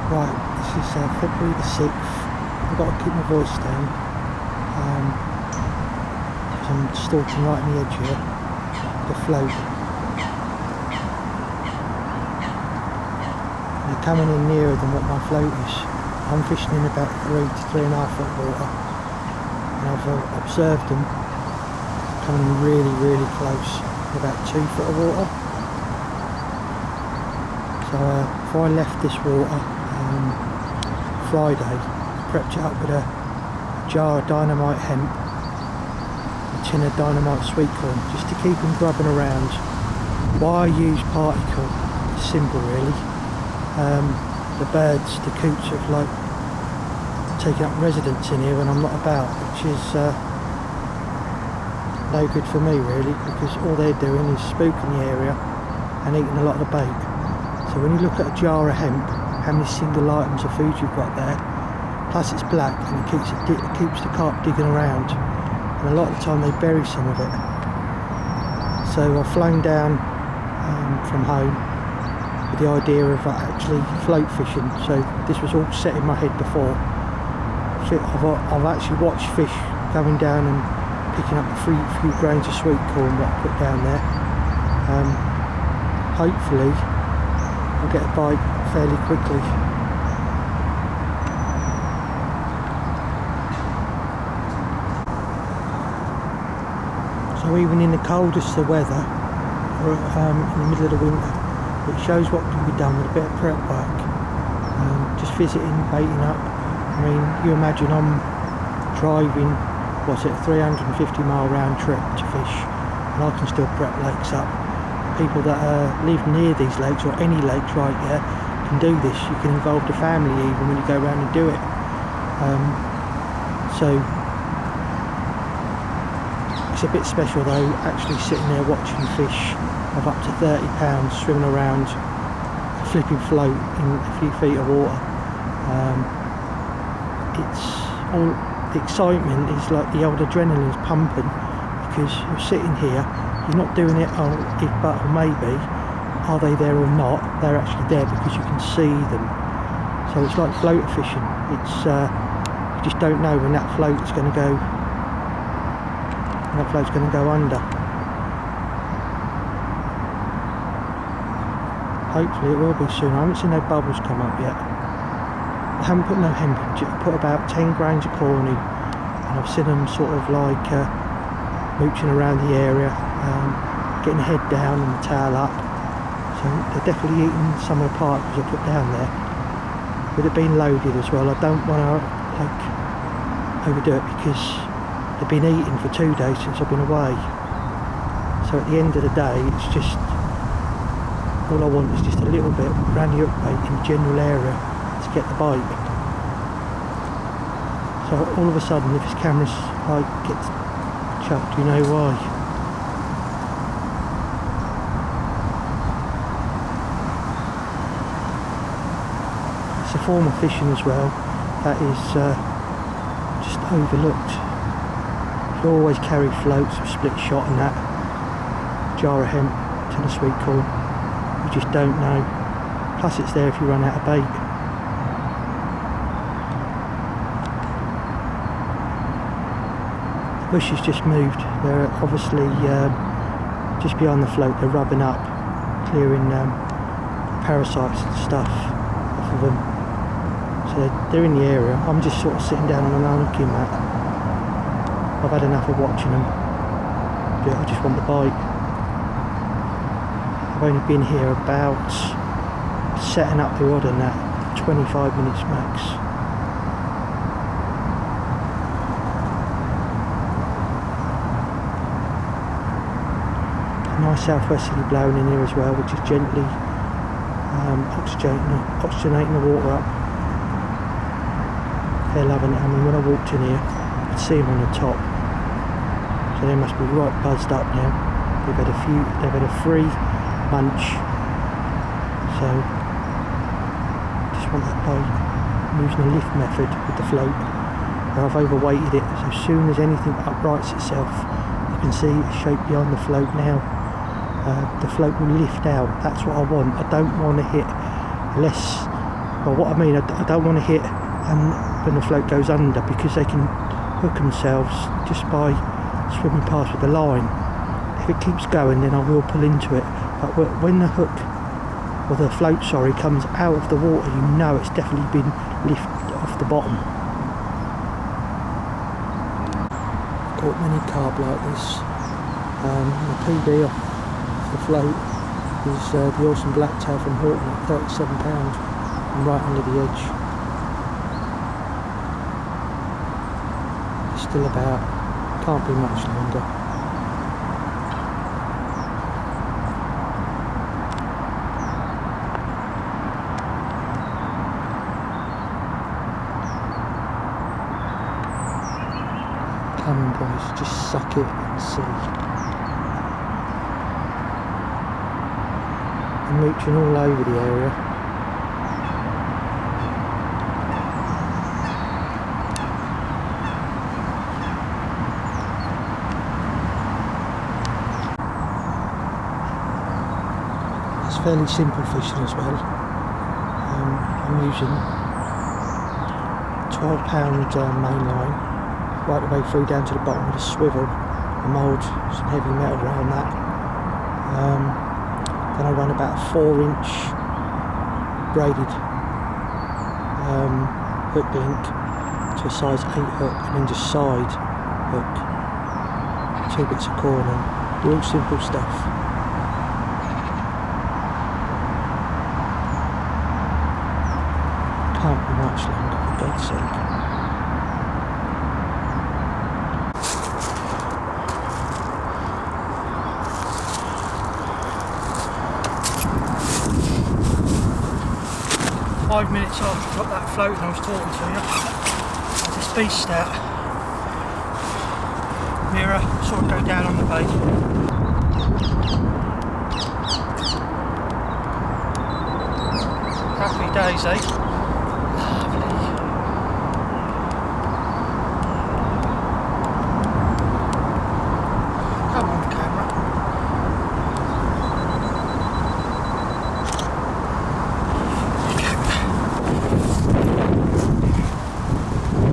Right, this is February the 6th. I've got to keep my voice down. I'm stalking right on the edge here, the float. They're coming in nearer than what my float is. I'm fishing in about 3 to 3.5 foot water, and I've observed them coming in really close, about 2 foot of water. So before I left this water Friday, I prepped it up with a jar of dynamite hemp, a tin of dynamite sweet corn, just to keep them grubbing around. Why I use particle is simple really. The birds, the coots have like taken up residence in here when I'm not about, which is no good for me really, because all they're doing is spooking the area and eating a lot of the bait. So when you look at a jar of hemp, how many single items of food you've got there, plus it's black and it keeps the carp digging around, and a lot of the time they bury some of it. So I've flown down from home with the idea of actually float fishing, so this was all set in my head before. I've actually watched fish going down and picking up a few grains of sweet corn that I put down there. Hopefully I'll get a bite fairly quickly. So even in the coldest of weather, or in the middle of the winter, it shows what can be done with a bit of prep work. Just visiting, baiting up. I mean, you imagine I'm driving, what's it, a 350 mile round trip to fish, and I can still prep lakes up. People that live near these lakes, or any lakes right here, can do this. You can involve the family even when you go around and do it. So it's a bit special though, actually sitting there watching fish of up to 30 pounds swimming around a flipping float in a few feet of water. It's all the excitement is like the old adrenaline's pumping, because you're sitting here, you're not doing it on if but or maybe, are they there or not. They're actually there because you can see them. So it's like floater fishing. It's you just don't know when that float's going to go. That float's going to go under. Hopefully it will be soon. I haven't seen no bubbles come up yet. I haven't put no hemp in. I put about 10 grains of corn in, and I've seen them sort of like mooching around the area, getting the head down and the tail up. So they're definitely eating some of the particles I put down there. With it being loaded as well, I don't want to like overdo it, because they've been eating for 2 days since I've been away. So at the end of the day, it's just all I want is just a little bit around the hook bait in the general area to get the bite. So all of a sudden, if this camera's like gets chucked, you know why. It's a form of fishing as well that is just overlooked. You always carry floats with split shot and that, jar of hemp, tin of sweet corn. You just don't know. Plus it's there if you run out of bait. The bush has just moved. They're obviously just behind the float. They're rubbing up, clearing parasites and stuff off of them. So they're in the area. I'm just sort of sitting down on an unhooking mat. I've had enough of watching them. I just want the bite. I've only been here about, setting up the rod and that, 25 minutes max. A nice southwesterly blowing in here as well, which is gently oxygenating the water up. They're loving it. I mean, when I walked in here, I could see them on the top. So they must be right buzzed up now. They've had a free munch. So just want that bite. I'm using a lift method with the float. I've overweighted it, so as soon as anything uprights itself, you can see the shape behind the float now. The float will lift out. That's what I want. I don't want to hit less Well, what I mean, I don't want to hit and when the float goes under, because they can hook themselves just by swimming past with the line. If it keeps going, then I will pull into it. But when the hook, or the float, sorry, comes out of the water, you know it's definitely been lifted off the bottom. Caught many carp like this. The PB off the float is the Orson Blacktail from Horton at £37 and right under the edge. Still about, can't be much longer. Come on boys, just suck it and see. I'm mooching all over the area. It's fairly simple fishing as well. I'm using £12 main line right the way through down to the bottom with a swivel, a mould, some heavy metal around that. Then I run about a 4-inch braided hook link to a size 8 hook, and then just side hook, 2 bits of corn, and real simple stuff. Can't be much longer, for God's sake. Five minutes after I got that float and I was talking to you, this beast out. Mirror, saw it go down on the bait. Happy days, eh?